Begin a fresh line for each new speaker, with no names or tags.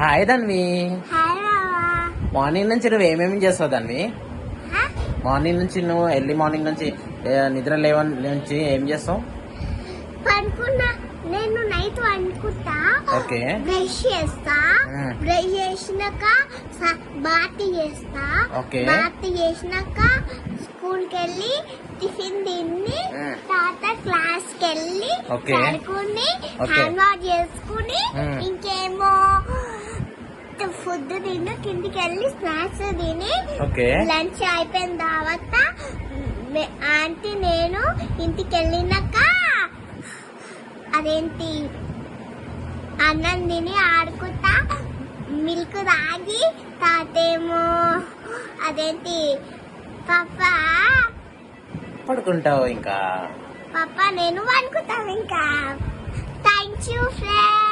Hi Dhanvi.
Hi బావా.
Morning నుంచి నువ్వు ఏమేమి చేస్తావు ధన్వి?
హ?
మార్నింగ్ నుంచి నువ్వు ఎర్లీ మార్నింగ్ నుంచి నిద్ర నుంచి ఏం చేస్తావు?
పనుకున్నా. నేను నైట్ అనుకుంటా.
ఓకే.
బ్రష్ చేస్తా. బ్రష్ చేసినాక బాత్ చేస్తా.
ఓకే.
బాత్ చేసినాక స్కూల్ కి వెళ్ళి టిఫిన్ తిని తర్వాత క్లాస్ కి వెళ్ళి పడుకుని హ్యాండ్ వాష్ చేసుకుని ఇంకేమో ఫుడ్ తిని కిందికి వెళ్ళి స్నాక్స్ తిని లంచ్ అయిపోయిన తర్వాత ఆంటీ నేను ఇంటికి వెళ్ళినాక అదేంటి అన్నం తిని ఆడుకుంటా మిల్క్ తాగి తాతేమో అదేంటి పాపా
పడుకుంటావు. ఇంకా
పాపా నేను అనుకుంటాను. ఇంకా థ్యాంక్ యూ ఫ్రెండ్.